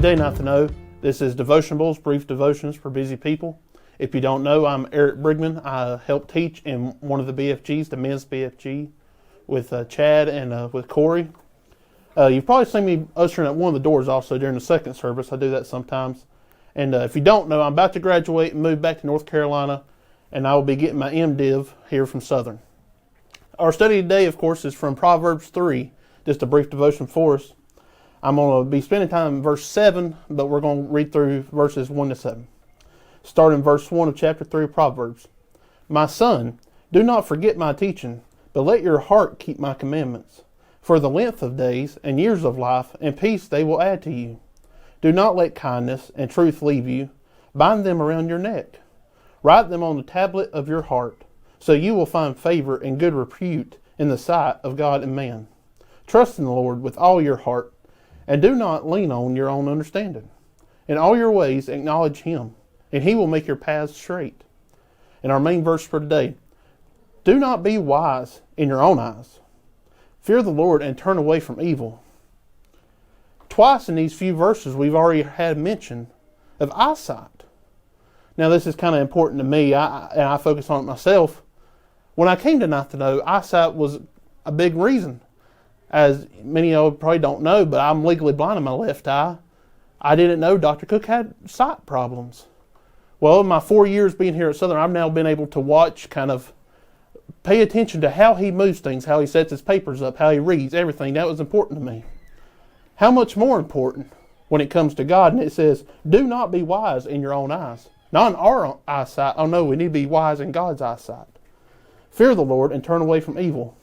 Good day, Not to Know. This is Devotionables, brief devotions for busy people. If you don't know, I'm Eric Brigman. I help teach in one of the BFGs, the men's BFG, with Chad and with Corey. You've probably seen me ushering at one of the doors also during the second service. I do that sometimes. And if you don't know, I'm about to graduate and move back to North Carolina, and I will be getting my MDiv here from Southern. Our study today, of course, is from Proverbs 3, just a brief devotion for us. I'm going to be spending time in verse 7, but we're going to read through verses 1 to 7. Start in verse 1 of chapter 3 of Proverbs. My son, do not forget my teaching, but let your heart keep my commandments. For the length of days and years of life and peace they will add to you. Do not let kindness and truth leave you. Bind them around your neck. Write them on the tablet of your heart, so you will find favor and good repute in the sight of God and man. Trust in the Lord with all your heart, and do not lean on your own understanding. In all your ways acknowledge Him, and He will make your paths straight. And our main verse for today, do not be wise in your own eyes. Fear the Lord and turn away from evil. Twice in these few verses we've already had mention of eyesight. Now this is kind of important to me, and I focus on it myself. When I came to Not to Know, eyesight was a big reason. As many of you probably don't know, but I'm legally blind in my left eye. I didn't know Dr. Cook had sight problems. Well, in my 4 years being here at Southern, I've now been able to watch, kind of pay attention to how he moves things, how he sets his papers up, how he reads, everything. That was important to me. How much more important when it comes to God? And it says, do not be wise in your own eyes. Not in our eyesight. Oh no, we need to be wise in God's eyesight. Fear the Lord and turn away from evil.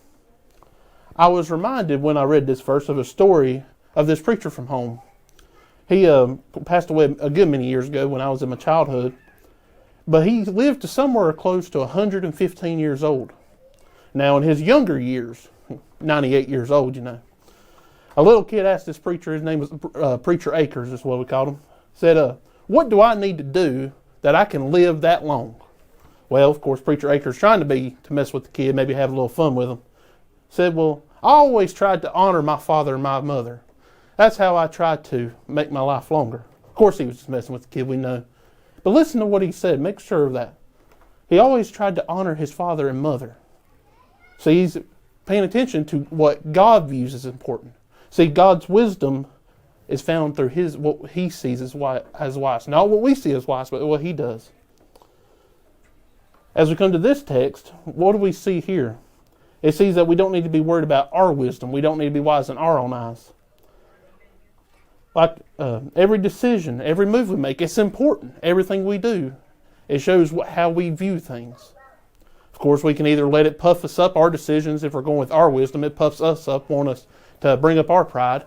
I was reminded when I read this verse of a story of this preacher from home. He passed away a good many years ago when I was in my childhood. But he lived to somewhere close to 115 years old. Now in his younger years, 98 years old, you know, a little kid asked this preacher, his name was Preacher Akers, is what we called him, said, what do I need to do that I can live that long? Well, of course, Preacher Akers, trying to mess with the kid, maybe have a little fun with him, said, well, I always tried to honor my father and my mother. That's how I tried to make my life longer. Of course, he was just messing with the kid, we know. But listen to what he said. Make sure of that. He always tried to honor his father and mother. So he's paying attention to what God views as important. See, God's wisdom is found through what He sees as wise. Not what we see as wise, but what He does. As we come to this text, what do we see here? It sees that we don't need to be worried about our wisdom. We don't need to be wise in our own eyes. Like every decision, every move we make, it's important. Everything we do, it shows how we view things. Of course, we can either let it puff us up, our decisions. If we're going with our wisdom, it puffs us up, want us to bring up our pride.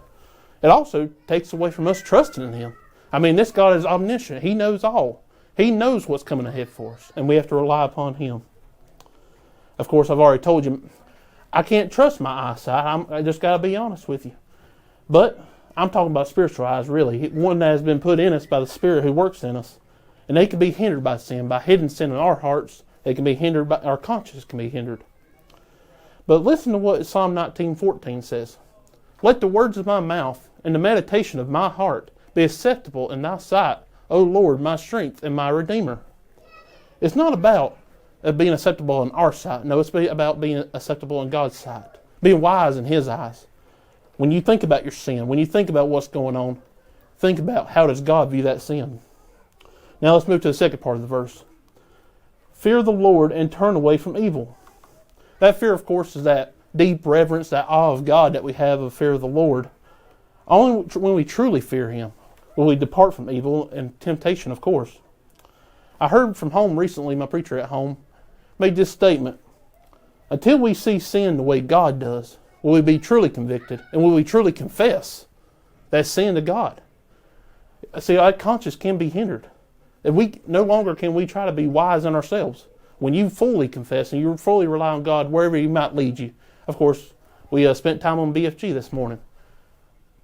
It also takes away from us trusting in Him. I mean, this God is omniscient. He knows all. He knows what's coming ahead for us, and we have to rely upon Him. Of course, I've already told you, I can't trust my eyesight. I just got to be honest with you. But I'm talking about spiritual eyes, really. One that has been put in us by the Spirit who works in us. And they can be hindered by sin, by hidden sin in our hearts. They can be hindered by our conscience can be hindered. But listen to what Psalm 19:14 says. Let the words of my mouth and the meditation of my heart be acceptable in thy sight, O Lord, my strength and my Redeemer. It's not about being acceptable in our sight. No, it's about being acceptable in God's sight. Being wise in His eyes. When you think about your sin, when you think about what's going on, think about how does God view that sin. Now let's move to the second part of the verse. Fear the Lord and turn away from evil. That fear, of course, is that deep reverence, that awe of God that we have of fear of the Lord. Only when we truly fear Him will we depart from evil and temptation, of course. I heard from home recently, my preacher at home made this statement. Until we see sin the way God does, will we be truly convicted and will we truly confess that sin to God? See, our conscience can be hindered. If we no longer can we try to be wise in ourselves. When you fully confess and you fully rely on God wherever He might lead you. Of course, we spent time on BFG this morning.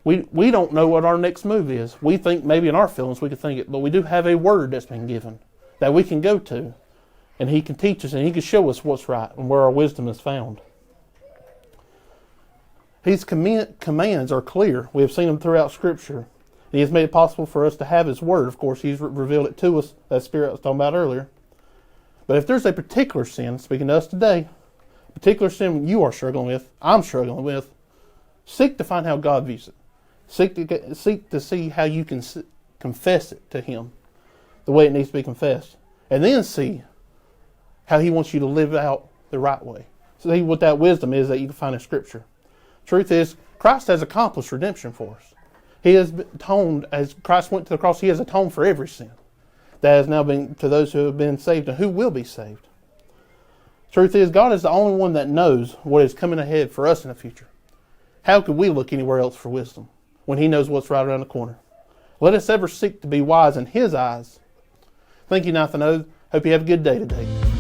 We don't know what our next move is. We think maybe in our feelings we could think it, but we do have a word that's been given that we can go to. And He can teach us and He can show us what's right and where our wisdom is found. His commands are clear. We have seen them throughout Scripture. He has made it possible for us to have His Word. Of course, He's revealed it to us, that Spirit I was talking about earlier. But if there's a particular sin, speaking to us today, a particular sin you are struggling with, I'm struggling with, seek to find how God views it. Seek to see how you can confess it to Him, the way it needs to be confessed. And then see how He wants you to live out the right way. See what that wisdom is that you can find in Scripture. Truth is, Christ has accomplished redemption for us. He has atoned, as Christ went to the cross, He has atoned for every sin that has now been to those who have been saved and who will be saved. Truth is, God is the only one that knows what is coming ahead for us in the future. How could we look anywhere else for wisdom when He knows what's right around the corner? Let us ever seek to be wise in His eyes. Thank you, Nathan O. Hope you have a good day today.